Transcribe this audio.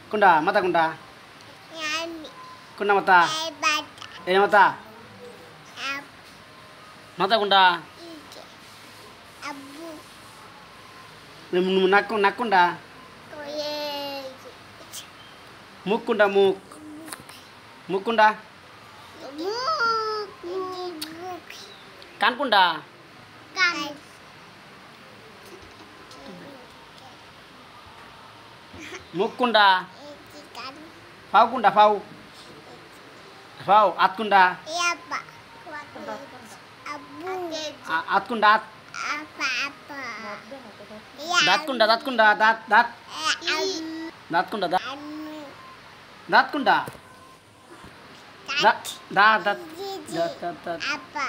Kunda, mata kunda. Kunda mata. Ini mata. Mata kunda. Nak kunda. Muk kunda muk. Muk kunda. Kan kunda. Muk kunda. Fau kunda fau. Fau at kunda. Iya, Pak. At kunda at. Apa? Dat kunda dat kunda dat dat. Dat kunda dat. Dat kunda. Dat dat dat dat dat. Apa?